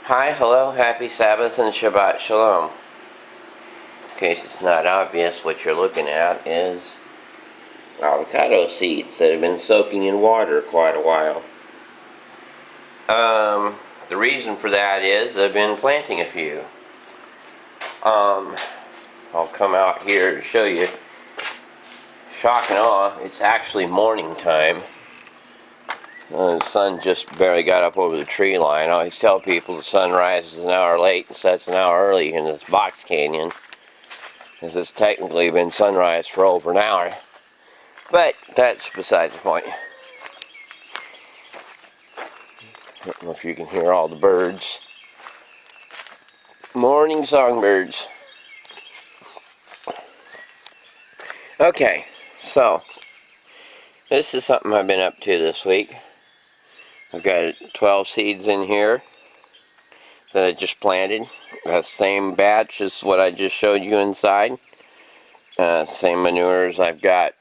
Hi, hello, happy Sabbath and Shabbat Shalom. In case it's not obvious, what you're looking at is avocado seeds that have been soaking in water quite a while. The reason for that is I've been planting a few. I'll come out here to show you. Shock and awe, it's actually morning time. The sun just barely got up over the tree line. I always tell people the sun rises an hour late and sets an hour early in this box canyon, because it's technically been sunrise for over an hour. But that's besides the point. I don't know if you can hear all the birds. Morning songbirds. Okay, so this is something I've been up to this week. I've got 12 seeds in here that I just planted. The same batch as what I just showed you inside. Same manures I've got,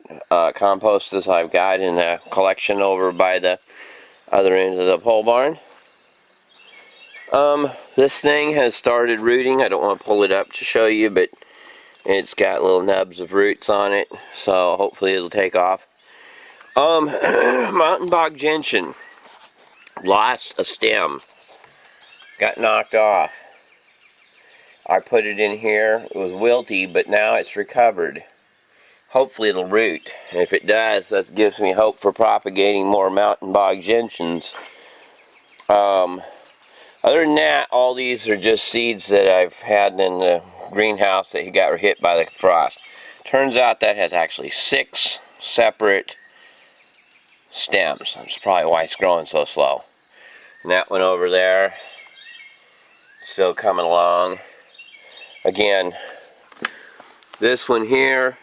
compost as I've got in a collection over by the other end of the pole barn. This thing has started rooting. I don't want to pull it up to show you, but it's got little nubs of roots on it, so hopefully it'll take off. Mountain bog gentian. Lost a stem. Got knocked off. I put it in here. It was wilty, but now it's recovered. Hopefully it'll root. And if it does, that gives me hope for propagating more mountain bog gentians. Other than that, all these are just seeds that I've had in the greenhouse that got hit by the frost. Turns out that has actually 6 separate stems. That's probably why it's growing so slow. And that one over there, still coming along. Again, this one here,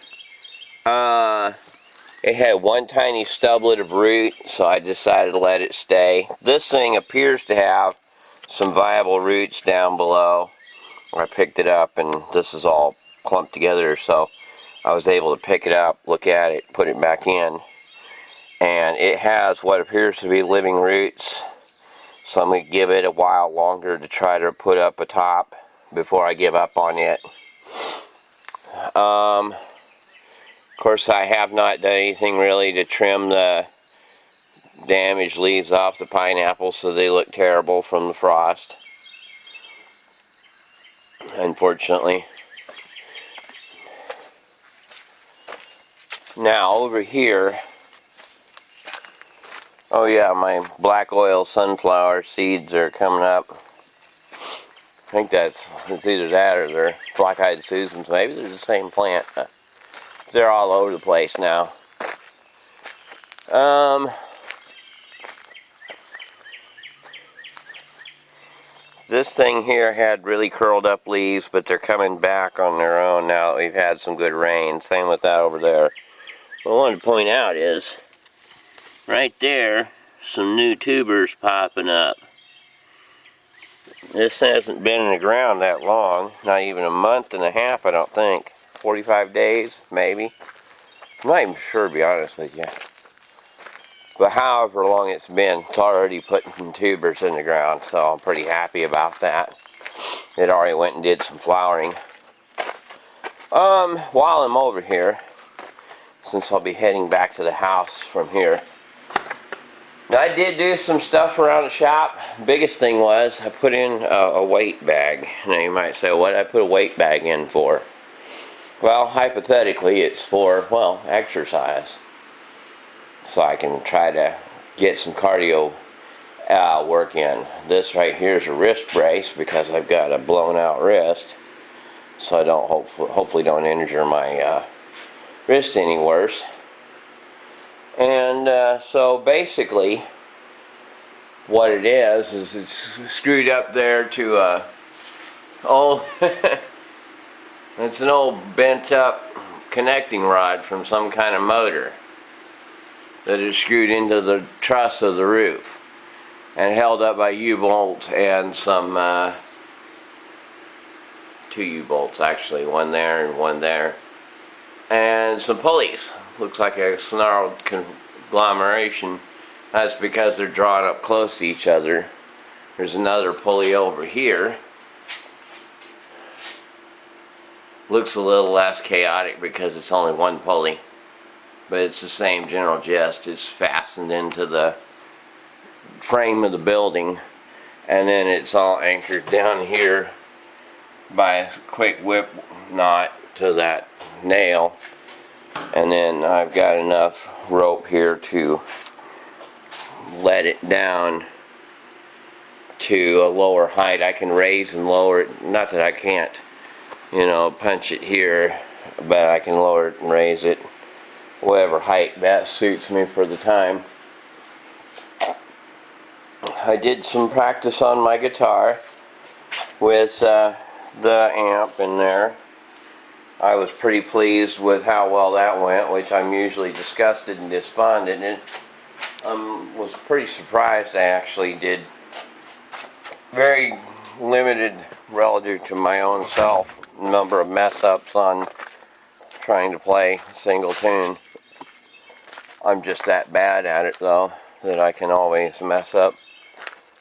it had one tiny stublet of root, so I decided to let it stay. This thing appears to have some viable roots down below. I picked it up, and this is all clumped together, so I was able to pick it up, look at it, put it back in. And it has what appears to be living roots. So I'm going to give it a while longer to try to put up a top before I give up on it. Of course, I have not done anything really to trim the damaged leaves off the pineapples, so they look terrible from the frost, unfortunately. Now over here, oh yeah, my black oil sunflower seeds are coming up. I think it's either that or they're black-eyed Susans. Maybe they're the same plant. They're all over the place now. This thing here had really curled up leaves, but they're coming back on their own now that we've had some good rain. Same with that over there. What I wanted to point out is, right there, some new tubers popping up. This hasn't been in the ground that long, not even a month and a half, I don't think. 45 days, maybe. I'm not even sure, to be honest with you. But however long it's been, it's already putting tubers in the ground, so I'm pretty happy about that. It already went and did some flowering. While I'm over here, since I'll be heading back to the house from here, I did do some stuff around the shop. Biggest thing was I put in a weight bag. Now you might say, what did I put a weight bag in for? Well, hypothetically it's for, well, exercise. So I can try to get some cardio work in. This right here is a wrist brace because I've got a blown out wrist. So I don't hopefully don't injure my wrist any worse. And so basically what it is it's screwed up there to a old it's an old bent up connecting rod from some kind of motor that is screwed into the truss of the roof and held up by U-bolts and some 2 U-bolts actually, one there and one there, and some pulleys. Looks like a snarled conglomeration. That's because they're drawn up close to each other There's another pulley over here. Looks a little less chaotic because it's only one pulley, but it's the same general gist. It's fastened into the frame of the building, and then it's all anchored down here by a quick whip knot to that nail, and then I've got enough rope here to let it down to a lower height. I can raise and lower it, not that I can't, you know, punch it here, but I can lower it and raise it whatever height best suits me for the time. I did some practice on my guitar with the amp in there. I was pretty pleased with how well that went, which I'm usually disgusted and despondent, and was pretty surprised I actually did very limited relative to my own self number of mess ups on trying to play a single tune. I'm just that bad at it though that I can always mess up.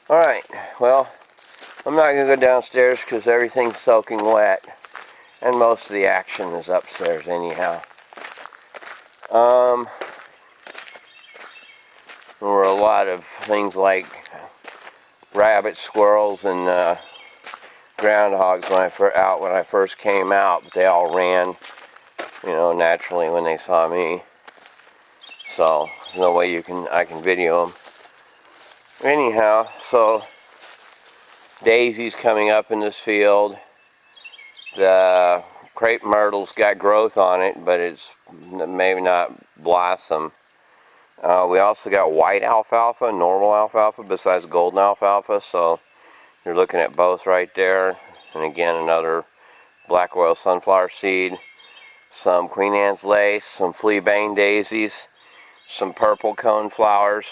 Alright, well, I'm not going to go downstairs because everything's soaking wet and most of the action is upstairs anyhow. There were a lot of things like rabbits, squirrels, and groundhogs when I first came out, but they all ran, you know, naturally when they saw me. So there's no way I can video them. Anyhow, so daisy's coming up in this field. The crepe myrtle's got growth on it, but it's maybe not blossom. We also got white alfalfa, normal alfalfa, besides golden alfalfa, so you're looking at both right there. And again, another black oil sunflower seed, some Queen Anne's lace, some fleabane daisies, some purple cone flowers,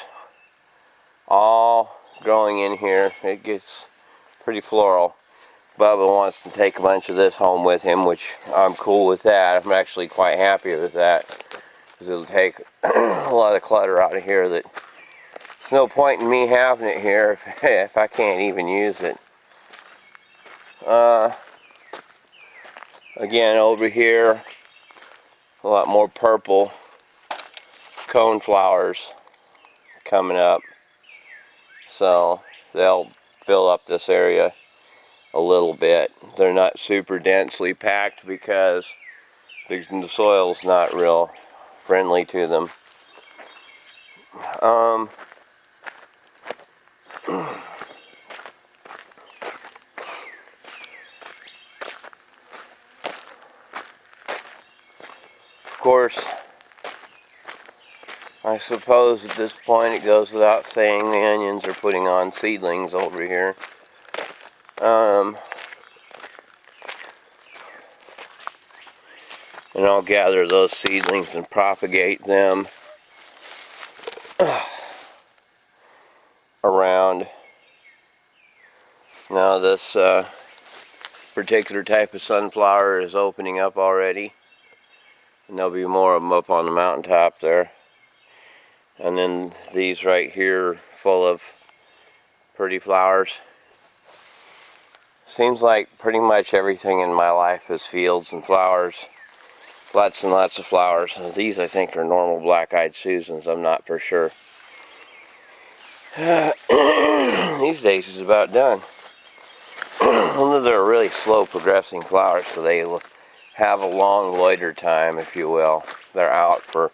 all growing in here. It gets pretty floral. Bubba wants to take a bunch of this home with him, which I'm cool with that. I'm actually quite happy with that, because it'll take a lot of clutter out of here. That there's no point in me having it here if I can't even use it. Again, over here, a lot more purple cone flowers coming up, so they'll fill up this area a little bit. They're not super densely packed because the soil's not real friendly to them. Of course, I suppose at this point it goes without saying the onions are putting on seedlings over here. And I'll gather those seedlings and propagate them around. Now this particular type of sunflower is opening up already, and there'll be more of them up on the mountaintop there. And then these right here full of pretty flowers. Seems like pretty much everything in my life is fields and flowers. Lots and lots of flowers. These I think are normal black-eyed Susans, I'm not for sure. These days is about done. They're really slow progressing flowers, so they will have a long loiter time, if you will. They're out for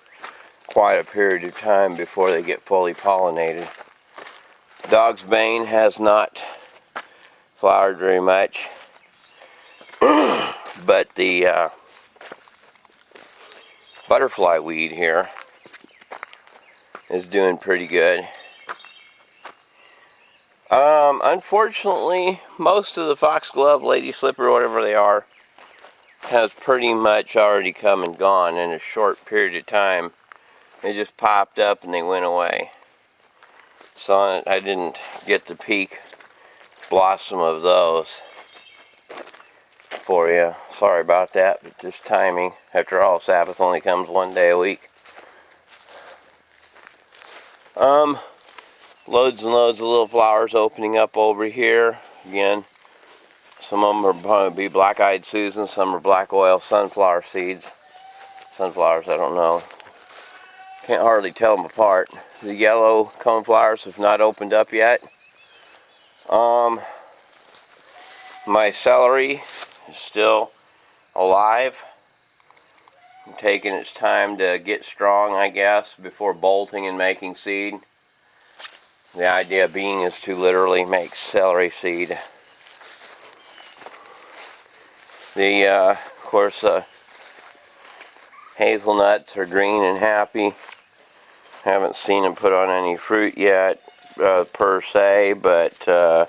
quite a period of time before they get fully pollinated. Dog's bane has not flowered very much, but the butterfly weed here is doing pretty good. Unfortunately, most of the foxglove, lady slipper, whatever they are, has pretty much already come and gone in a short period of time. They just popped up and they went away. So I didn't get the peak blossom of those for you. Sorry about that, but just timing. After all, Sabbath only comes one day a week. loads and loads of little flowers opening up over here. Again, some of them are probably be black-eyed Susan, some are black oil sunflower seeds. Sunflowers, I don't know. Can't hardly tell them apart. The yellow coneflowers have not opened up yet. My celery is still alive. Taking its time to get strong, I guess, before bolting and making seed. The idea being is to literally make celery seed. Of course, hazelnuts are green and happy. Haven't seen them put on any fruit yet, per se, but I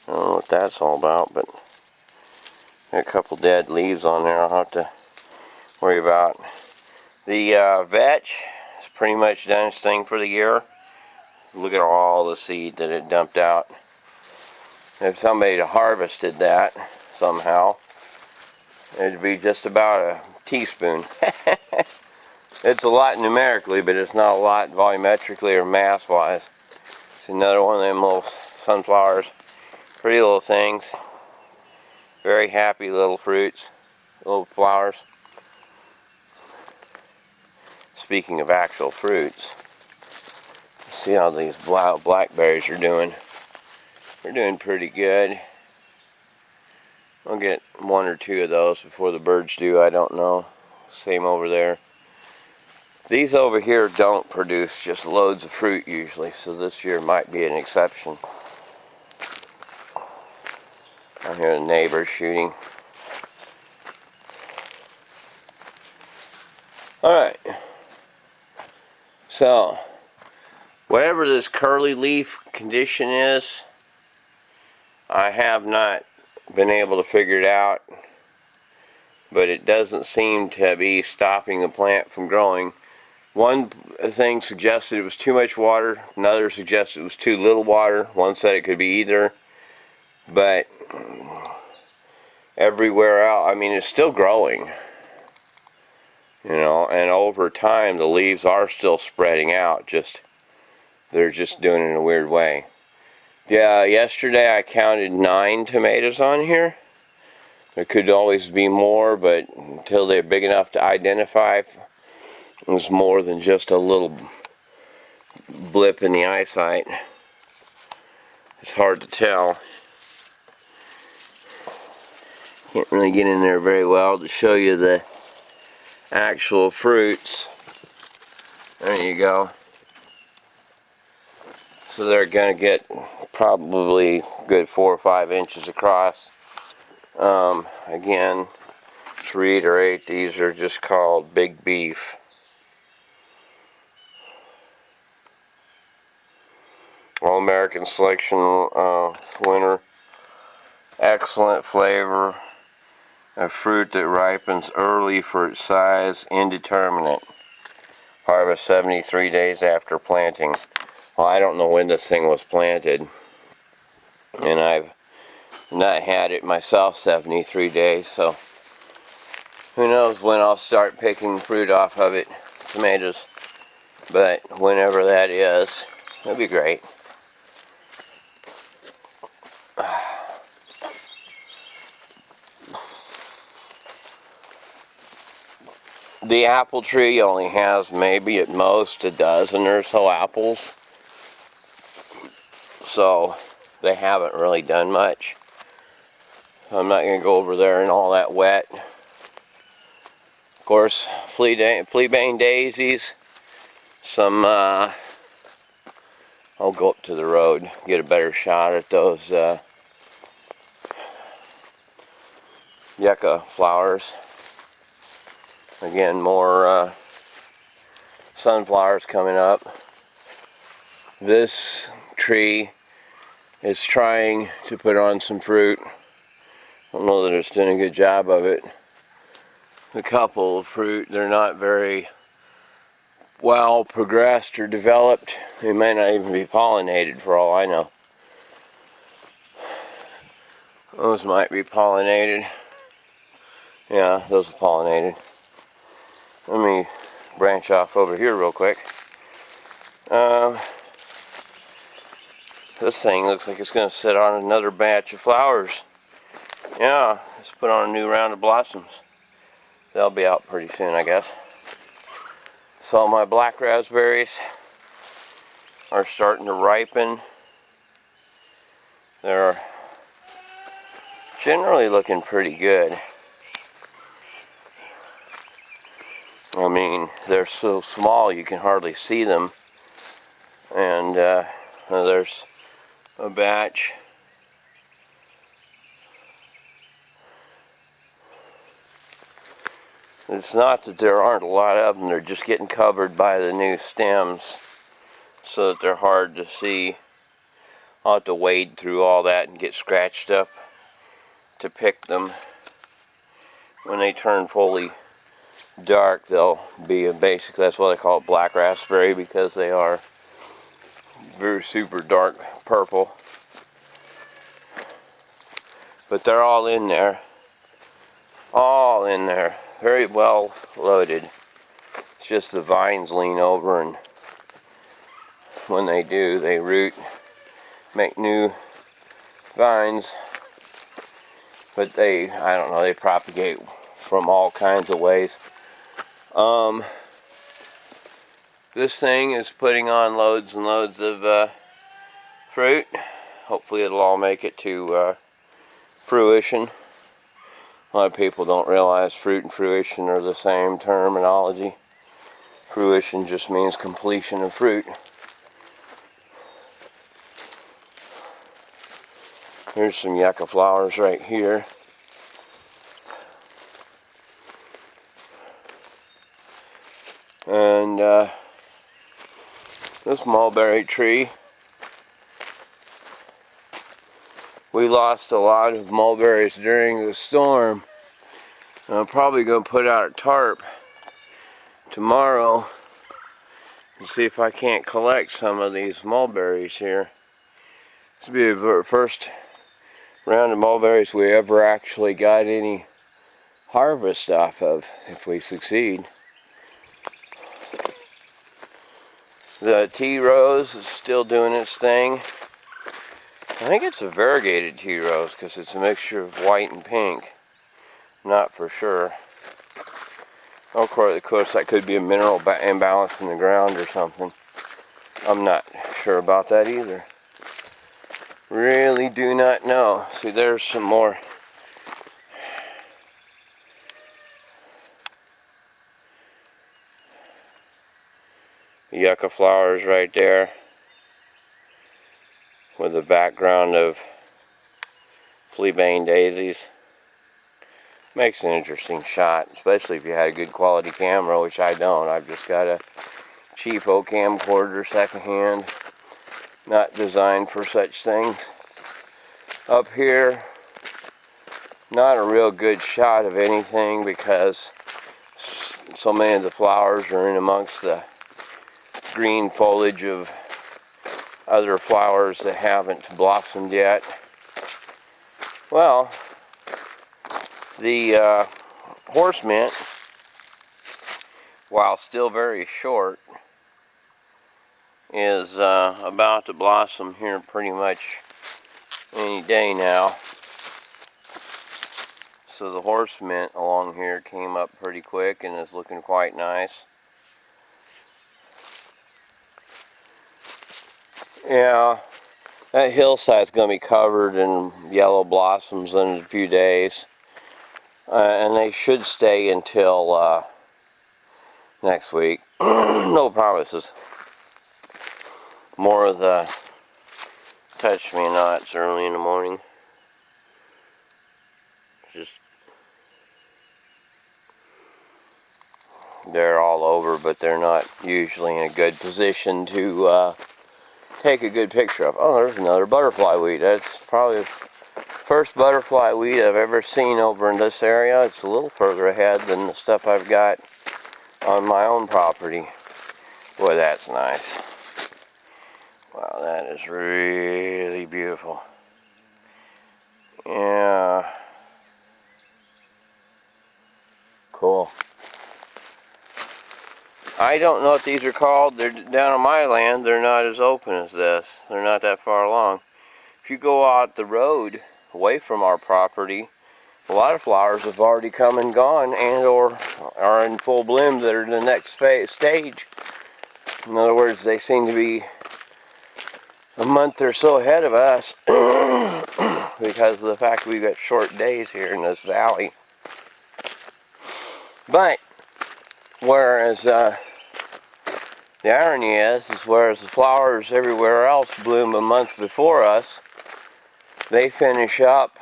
don't know what that's all about, but got a couple dead leaves on there I'll have to worry about. The vetch has pretty much done its thing for the year. Look at all the seed that it dumped out. If somebody had harvested that somehow, it'd be just about a teaspoon. It's a lot numerically, but it's not a lot volumetrically or mass-wise. It's another one of them little sunflowers. Pretty little things. Very happy little fruits, little flowers. Speaking of actual fruits, see how these blackberries are doing. They're doing pretty good. I'll get one or two of those before the birds do, I don't know. Same over there. These over here don't produce just loads of fruit usually, so this year might be an exception. I hear the neighbors shooting. Alright. So, whatever this curly leaf condition is, I have not been able to figure it out, but it doesn't seem to be stopping the plant from growing. One thing suggested it was too much water, another suggested it was too little water, one said it could be either, but everywhere else, I mean, it's still growing, you know, and over time the leaves are still spreading out, they're just doing it in a weird way. Yeah, yesterday I counted 9 tomatoes on here. There could always be more, but until they're big enough to identify, it was more than just a little blip in the eyesight. It's hard to tell. Can't really get in there very well to show you the actual fruits. There you go. So they're going to get probably good 4 or 5 inches across. Again, to reiterate, these are just called Big Beef. All-American Selection winner. Excellent flavor. A fruit that ripens early for its size, indeterminate. Harvest 73 days after planting. Well, I don't know when this thing was planted, and I've not had it myself 73 days, so who knows when I'll start picking fruit off of it, tomatoes, but whenever that is, it'll be great. The apple tree only has maybe at most a dozen or so apples, so they haven't really done much. I'm not going to go over there in all that wet. Of course, fleabane daisies, some, I'll go up to the road, get a better shot at those yucca flowers. Again, more sunflowers coming up. This tree is trying to put on some fruit. I don't know that it's doing a good job of it. A couple of fruit, they're not very well progressed or developed. They may not even be pollinated for all I know. Those might be pollinated. Yeah, those are pollinated. Let me branch off over here real quick. This thing looks like it's going to sit on another batch of flowers. Yeah, let's put on a new round of blossoms. They'll be out pretty soon, I guess. So my black raspberries are starting to ripen. They're generally looking pretty good. I mean, they're so small you can hardly see them. And there's a batch. It's not that there aren't a lot of them, they're just getting covered by the new stems so that they're hard to see. I'll have to wade through all that and get scratched up to pick them. When they turn fully dark, they'll be basically, that's why they call it black raspberry, because they are very super dark purple. But they're all in there. All in there. Very well loaded. It's just the vines lean over, and when they do, they root, make new vines. But they, I don't know, they propagate from all kinds of ways. This thing is putting on loads and loads of fruit. Hopefully it'll all make it to fruition. A lot of people don't realize fruit and fruition are the same terminology. Fruition just means completion of fruit. Here's some yucca flowers right here. And this mulberry tree, we lost a lot of mulberries during the storm. And I'm probably going to put out a tarp tomorrow and see if I can't collect some of these mulberries here. This will be the first round of mulberries we ever actually got any harvest off of, if we succeed. The tea rose is still doing its thing. I think it's a variegated tea rose because it's a mixture of white and pink. Not for sure. Of course, that could be a mineral imbalance in the ground or something. I'm not sure about that either. Really do not know. See, there's some more. Yucca flowers right there with a background of fleabane daisies. Makes an interesting shot, especially if you had a good quality camera, which I don't. I've just got a cheapo camcorder secondhand, not designed for such things. Up here, not a real good shot of anything because so many of the flowers are in amongst the green foliage of other flowers that haven't blossomed yet. Well, the horse mint, while still very short, is about to blossom here pretty much any day now. So the horse mint along here came up pretty quick and is looking quite nice. Yeah, that hillside's going to be covered in yellow blossoms in a few days. And they should stay until next week. No promises. More of the touch-me-nots early in the morning. Just, they're all over, but they're not usually in a good position to take a good picture of. Oh, there's another butterfly weed. That's probably the first butterfly weed I've ever seen over in this area. It's a little further ahead than the stuff I've got on my own property. Boy, that's nice. Wow, that is really beautiful. Yeah. Cool. I don't know what these are called. They're down on my land. They're not as open as this. They're not that far along. If you go out the road away from our property, a lot of flowers have already come and gone and or are in full bloom that are in the next stage. In other words, they seem to be a month or so ahead of us because of the fact we've got short days here in this valley. But whereas the irony is whereas the flowers everywhere else bloom a month before us, they finish up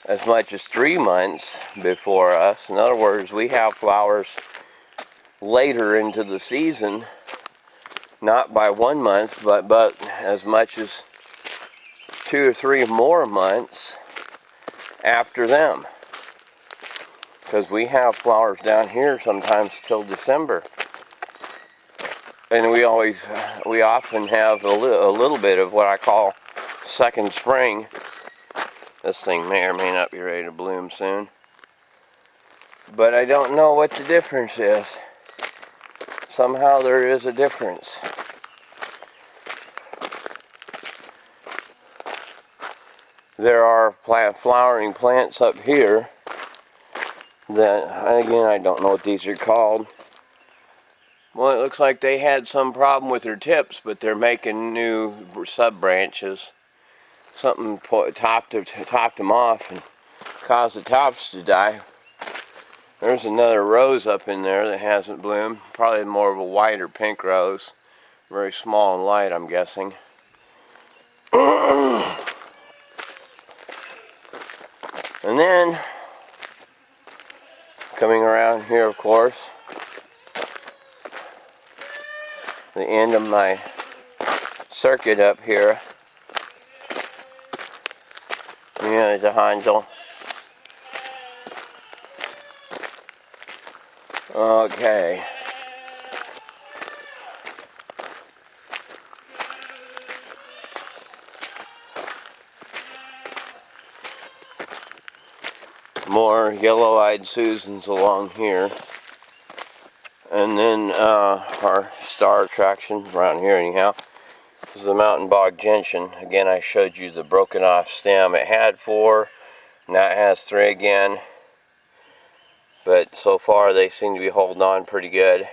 as much as 3 months before us. In other words, we have flowers later into the season, not by 1 month, but as much as 2 or 3 more months after them. Because we have flowers down here sometimes till December. And we often have a little bit of what I call second spring. This thing may or may not be ready to bloom soon. But I don't know what the difference is. Somehow there is a difference. There are flowering plants up here that, again, I don't know what these are called. Well, it looks like they had some problem with their tips, but they're making new sub-branches. Something topped them off and caused the tops to die. There's another rose up in there that hasn't bloomed. Probably more of a white or pink rose. Very small and light, I'm guessing. And then, coming around here, of course, the end of my circuit up here. Yeah, there's a Hansel. Okay. More yellow-eyed Susans along here. And then our star attraction around here anyhow is the mountain bog gentian. Again, I showed you the broken off stem. It had 4, now it has 3 again. But so far they seem to be holding on pretty good.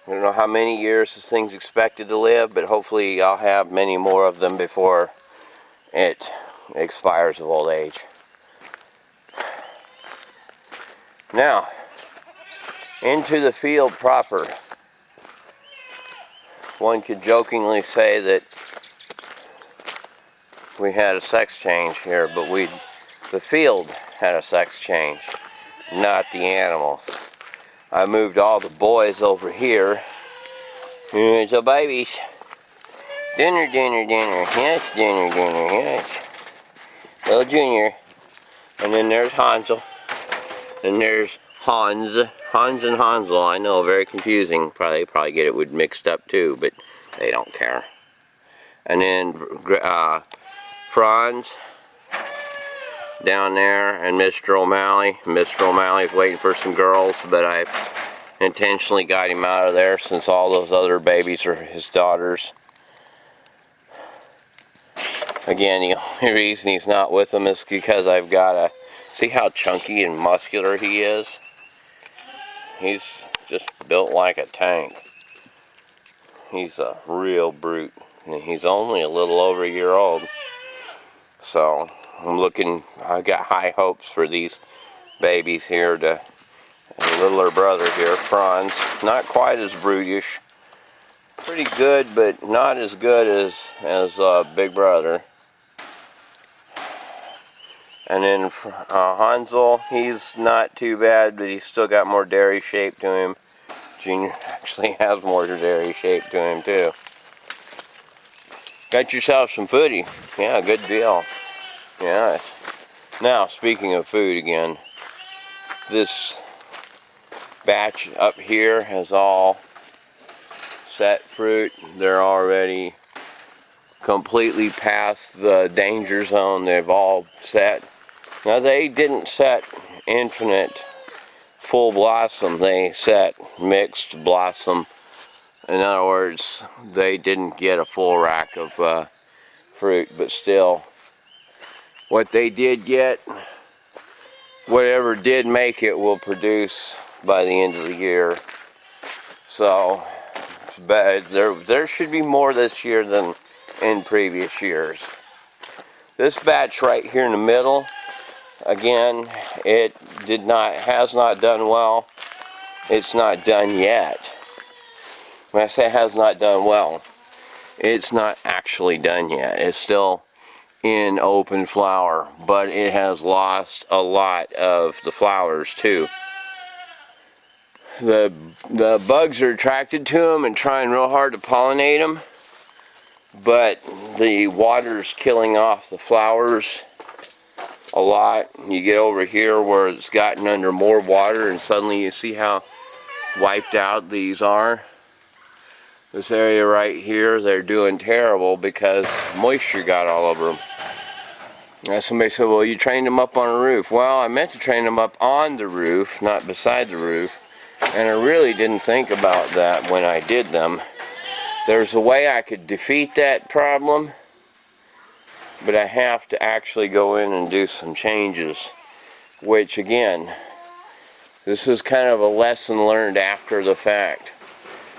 I don't know how many years this thing's expected to live, but hopefully I'll have many more of them before it expires of old age. Now, into the field proper. One could jokingly say that we had a sex change here, but the field had a sex change, not the animals. I moved all the boys over here. So babies, dinner, yes, dinner, yes. Little Junior. And then there's Hansel. And there's Hans and Hansel. I know, very confusing. Probably get it mixed up too, but they don't care. And then Franz down there, and Mr. O'Malley. Mr. O'Malley's waiting for some girls, but I've intentionally got him out of there since all those other babies are his daughters. Again, the only reason he's not with them is because I've got to see how chunky and muscular he is. He's just built like a tank. He's a real brute. And he's only a little over a year old. So I've got high hopes for these babies here. And littler brother here, Franz, not quite as brutish. Pretty good, but not as good as Big Brother. And then Hansel, he's not too bad, but he's still got more dairy shape to him. Junior actually has more dairy shape to him too. Got yourself some foodie. Yeah, good deal. Yeah. Now, speaking of food again, this batch up here has all set fruit. They're already completely past the danger zone. They've all set. Now, they didn't set infinite full blossom. They set mixed blossom. In other words, they didn't get a full rack of fruit, but still, what they did get, whatever did make it, will produce by the end of the year. So, but there should be more this year than in previous years. This batch right here in the middle, again, it has not done well. It's not done yet. When I say has not done well, it's not actually done yet. It's still in open flower, but it has lost a lot of the flowers too. The bugs are attracted to them and trying real hard to pollinate them, but the water's killing off the flowers a lot. You get over here where it's gotten under more water, and suddenly you see how wiped out these are. This area right here, they're doing terrible because moisture got all over them. Now somebody said, well, you trained them up on a roof. Well, I meant to train them up on the roof, not beside the roof. And I really didn't think about that when I did them. There's a way I could defeat that problem, but I have to actually go in and do some changes. Which again, this is kind of a lesson learned after the fact.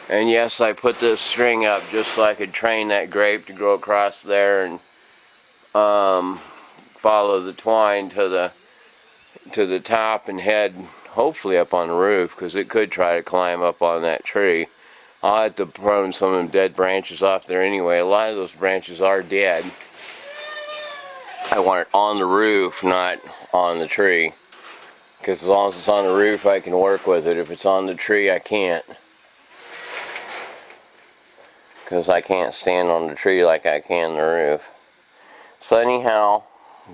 And yes, I put this string up just so I could train that grape to grow across there and follow the twine to the top and head hopefully up on the roof, because it could try to climb up on that tree. I'll have to prune some of them dead branches off there anyway. A lot of those branches are dead. I want it on the roof, not on the tree, because as long as it's on the roof I can work with it. If it's on the tree I can't, because I can't stand on the tree like I can the roof. So anyhow,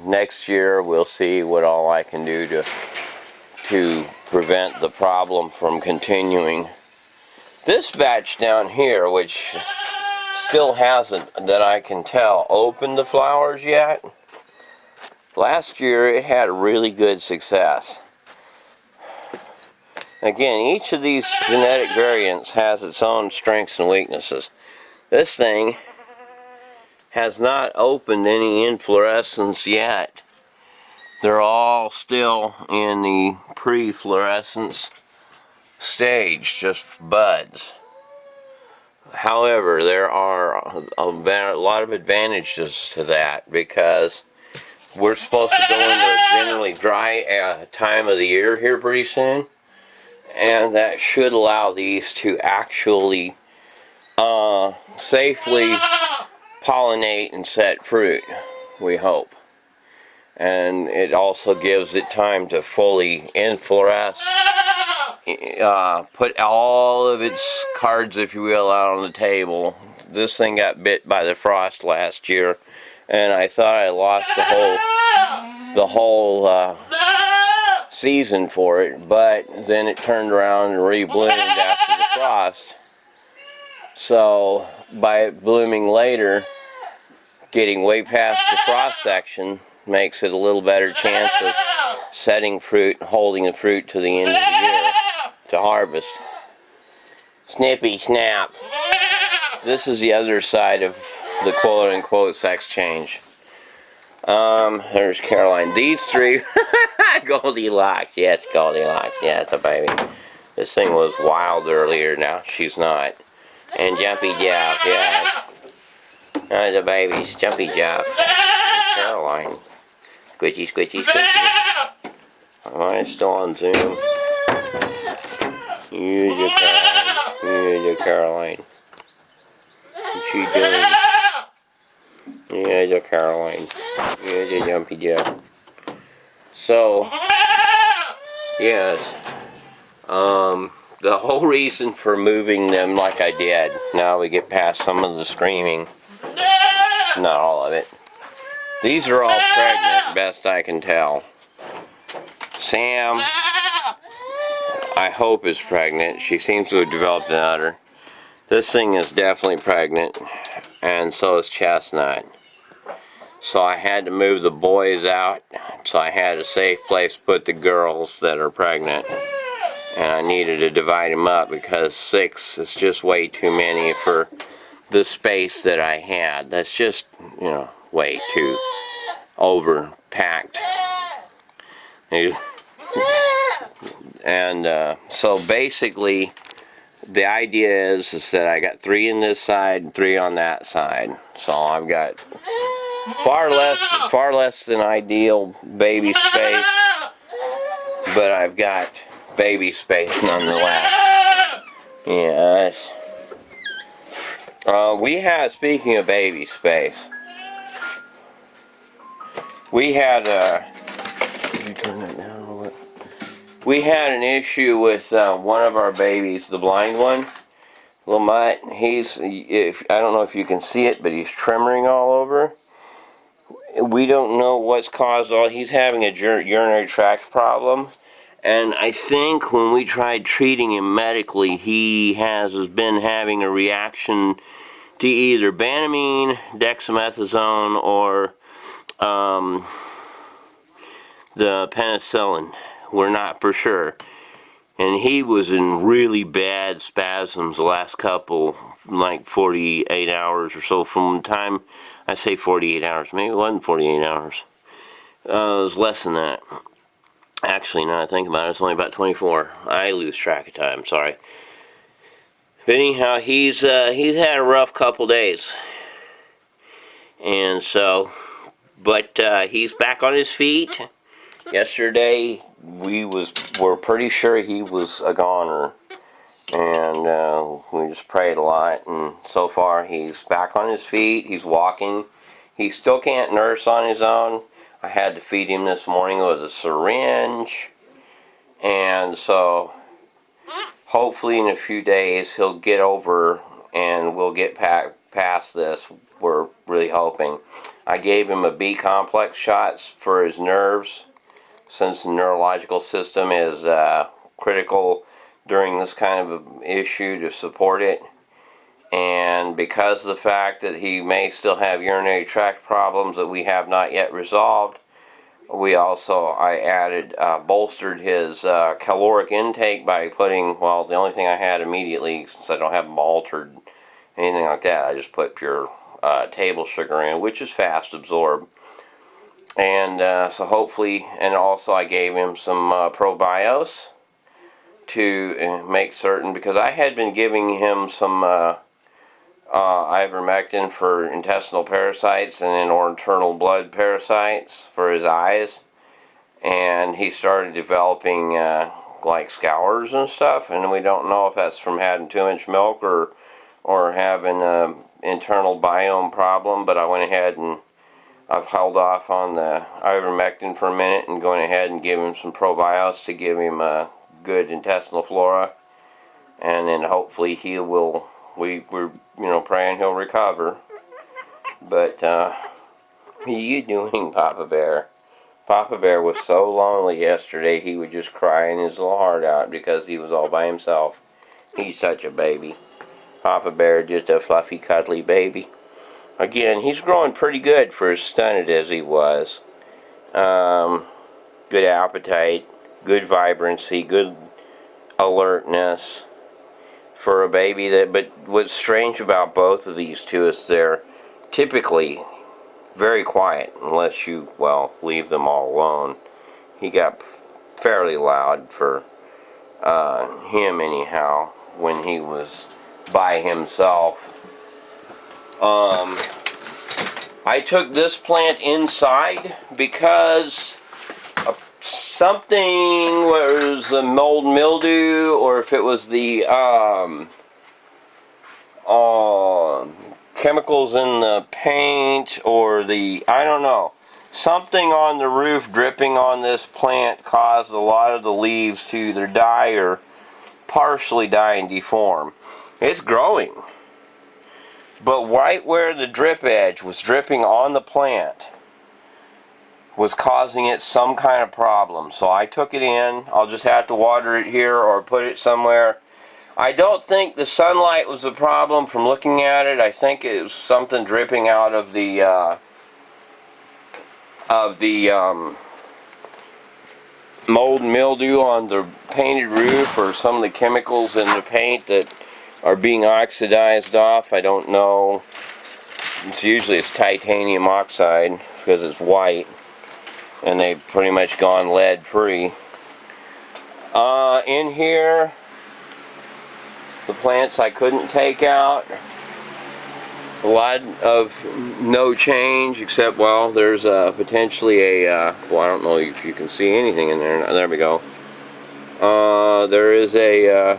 next year we'll see what all I can do to prevent the problem from continuing. This batch down here, which still hasn't, that I can tell, opened the flowers yet. Last year it had really good success. Again, each of these genetic variants has its own strengths and weaknesses. This thing has not opened any inflorescence yet. They're all still in the pre-fluorescence stage, just buds. However, there are a lot of advantages to that, because we're supposed to go into a generally dry time of the year here pretty soon, and that should allow these to actually safely pollinate and set fruit, we hope. And it also gives it time to fully infloresce, put all of its cards, if you will, out on the table. This thing got bit by the frost last year, and I thought I lost the whole season for it, but then it turned around and rebloomed after the frost. So by it blooming later, getting way past the frost section makes it a little better chance of setting fruit, holding the fruit to the end of the year to harvest. Snippy snap. This is the other side of the quote-unquote sex change. There's Caroline. These three, Goldilocks. Yes, Goldilocks. Yeah, it's a baby. This thing was wild earlier. Now she's not. And Jumpy Jeff. Yeah. The babies. Jumpy Jeff. And Caroline. Squitchy, squitchy, squitchy. I'm still on Zoom. Here's your Caroline. Here's your Caroline. What's she doing? Here's your Caroline. Here's your Jumpy Jeff. So, yes. The whole reason for moving them like I did, now we get past some of the screaming, not all of it. These are all pregnant, best I can tell. Sam, I hope, is pregnant. She seems to have developed an udder. This thing is definitely pregnant, and so is Chestnut. So I had to move the boys out, so I had a safe place to put the girls that are pregnant. and I needed to divide them up because 6 is just way too many for the space that I had. That's just, you know, way too overpacked. And so basically the idea is that I got 3 in this side and 3 on that side. So I've got far less than ideal baby space, but I've got baby space nonetheless. Yes. We had, speaking of baby space, we had did you turn that down a little bit? We had an issue with one of our babies, the blind one, little mutt. I don't know if you can see it, but he's tremoring all over. We don't know what's caused all. He's having a urinary tract problem, and I think when we tried treating him medically, he has been having a reaction to either Banamine, dexamethasone, or the penicillin. We're not for sure. And he was in really bad spasms the last couple, like 48 hours or so from the time. I say 48 hours, maybe it wasn't 48 hours. It was less than that. Actually, now I think about it, it's only about 24. I lose track of time, sorry. But anyhow, he's had a rough couple days. And so, but he's back on his feet. Yesterday, we're pretty sure he was a goner. And we just prayed a lot, and so far he's back on his feet, he's walking. He still can't nurse on his own. I had to feed him this morning with a syringe, and so hopefully in a few days he'll get over and we'll get past this. We're really hoping. I gave him a B complex shots for his nerves, since the neurological system is critical during this kind of issue to support it. And because of the fact that he may still have urinary tract problems that we have not yet resolved, I bolstered his caloric intake by putting, well, the only thing I had immediately, since I don't have them altered, anything like that, I just put pure table sugar in, which is fast absorbed. And so hopefully, and also I gave him some probios to make certain, because I had been giving him some ivermectin for intestinal parasites and then internal blood parasites for his eyes, and he started developing like scours and stuff, and we don't know if that's from having too much milk or having an internal biome problem. But I went ahead and I've held off on the ivermectin for a minute and going ahead and give him some probiotics to give him a good intestinal flora, and then hopefully he will. We're praying he'll recover. But what are you doing, Papa Bear? Papa Bear was so lonely yesterday he would just crying his little heart out because he was all by himself. He's such a baby. Papa Bear, just a fluffy, cuddly baby. Again, he's growing pretty good for as stunted as he was. Good appetite, good vibrancy, good alertness for a baby. But what's strange about both of these two is they're typically very quiet unless you, well, leave them all alone. He got fairly loud for him anyhow when he was by himself. I took this plant inside because something, whether it was the mold mildew or if it was the chemicals in the paint or I don't know, something on the roof dripping on this plant caused a lot of the leaves to either die or partially die and deform. It's growing, but right where the drip edge was dripping on the plant was causing it some kind of problem. So I took it in. I'll just have to water it here or put it somewhere. I don't think the sunlight was the problem from looking at it. I think it was something dripping out of the mold and mildew on the painted roof or some of the chemicals in the paint that are being oxidized off. I don't know. It's titanium oxide because it's white, and they've pretty much gone lead free. In here, the plants I couldn't take out, a lot of no change, except, well, there's potentially a, well, I don't know if you can see anything in there. There we go. There is a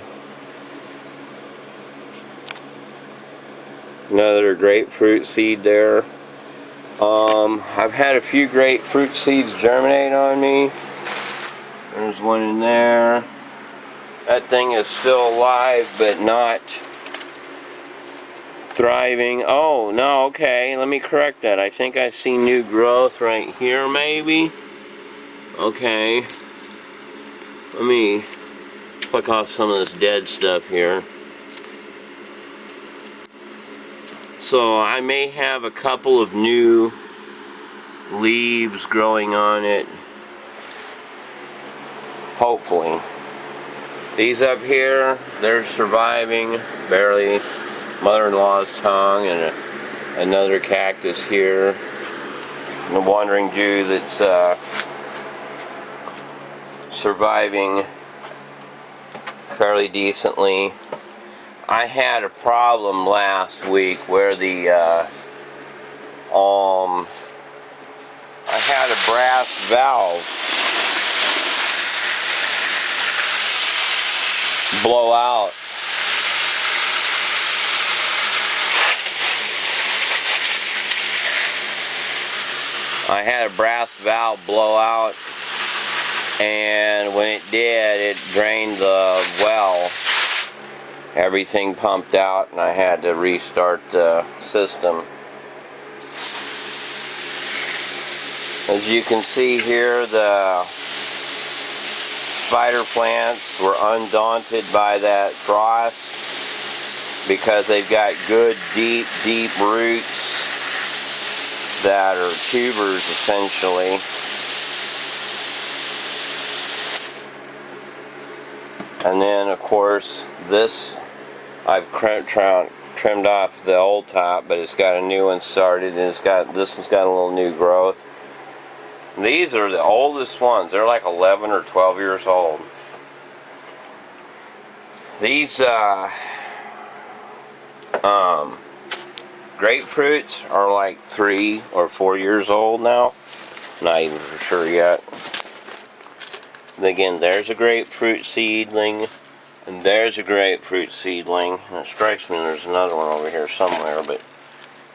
another grapefruit seed there. I've had a few grapefruit seeds germinate on me. There's one in there. That thing is still alive, but not thriving. Oh, no, okay, let me correct that. I think I see new growth right here, maybe. Okay. Let me pluck off some of this dead stuff here. So I may have a couple of new leaves growing on it. Hopefully. These up here, they're surviving, barely. Mother-in-law's tongue and another cactus here. And a wandering Jew that's surviving fairly decently. I had a problem last week where the I had a brass valve blow out. I had a brass valve blow out, and when it did, it drained the well. Everything pumped out, and I had to restart the system. As you can see here, the spider plants were undaunted by that frost because they've got good, deep roots that are tubers, essentially. And then, of course, this I've trimmed off the old top, but it's got a new one started, and this one's got a little new growth. These are the oldest ones. They're like 11 or 12 years old. These grapefruits are like 3 or 4 years old now. Not even for sure yet. And again, there's a grapefruit seedling, and there's a grapefruit seedling. And it strikes me there's another one over here somewhere, but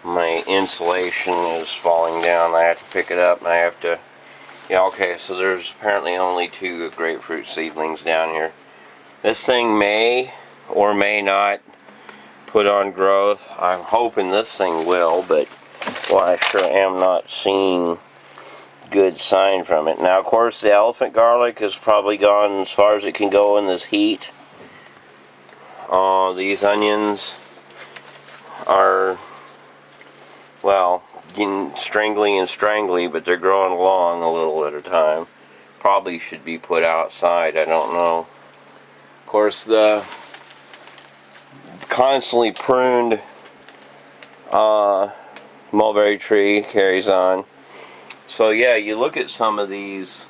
my insulation is falling down. I have to pick it up, and I have to... Yeah, okay, so there's apparently only 2 grapefruit seedlings down here. This thing may or may not put on growth. I'm hoping this thing will, but well, I sure am not seeing good sign from it. Now, of course, the elephant garlic has probably gone as far as it can go in this heat. These onions are, well, getting strangly, but they're growing along a little at a time. Probably should be put outside, I don't know. Of course, the constantly pruned mulberry tree carries on. So yeah, you look at some of these,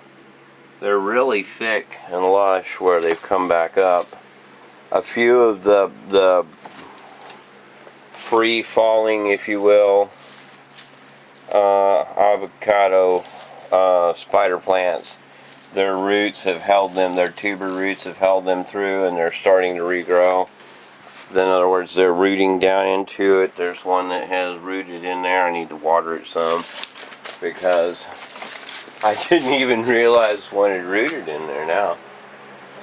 they're really thick and lush where they've come back up. A few of the free falling, if you will, avocado spider plants, their roots have held them, their tuber roots have held them through, and they're starting to regrow. In other words, they're rooting down into it. There's one that has rooted in there. I need to water it some because I didn't even realize one had rooted in there now.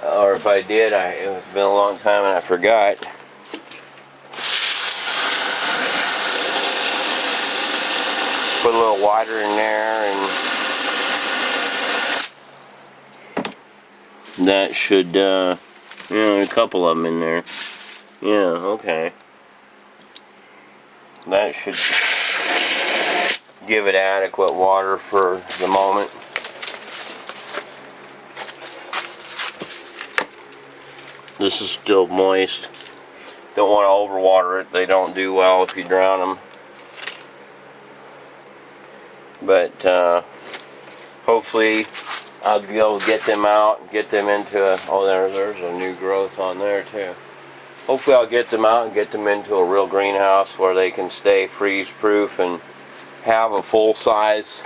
Or if I did, it's been a long time and I forgot. Put a little water in there, and that should, a couple of them in there. Yeah, okay. That should give it adequate water for the moment. This is still moist. Don't want to overwater it. They don't do well if you drown them. But hopefully I'll be able to get them out and get them into a, oh, there's a new growth on there too. Hopefully I'll get them out and get them into a real greenhouse where they can stay freeze proof and have a full size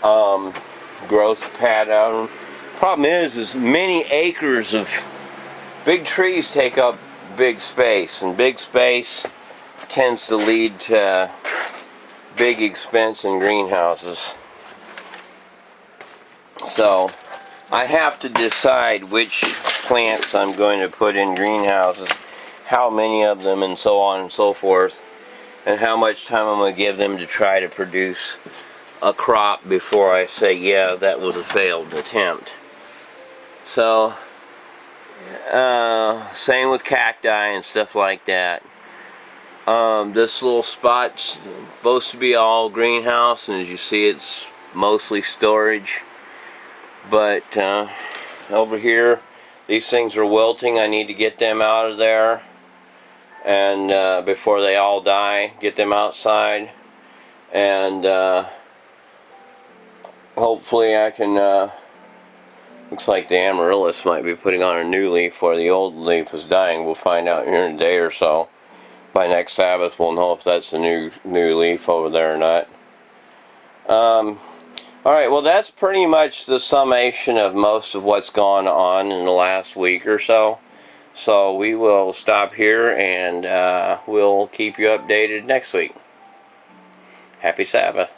growth pad out of them. Problem is many acres of big trees take up big space, and big space tends to lead to big expense in greenhouses. So I have to decide which plants I'm going to put in greenhouses, how many of them, and so on and so forth, and how much time I'm going to give them to try to produce a crop before I say, yeah, that was a failed attempt. So same with cacti and stuff like that. This little spot's supposed to be all greenhouse, and as you see, it's mostly storage. But over here, these things are wilting. I need to get them out of there, and before they all die, get them outside, and hopefully I can. Looks like the amaryllis might be putting on a new leaf where the old leaf is dying. We'll find out here in a day or so. By next Sabbath, we'll know if that's a new leaf over there or not. Alright, well, that's pretty much the summation of most of what's gone on in the last week or so. So we will stop here, and we'll keep you updated next week. Happy Sabbath.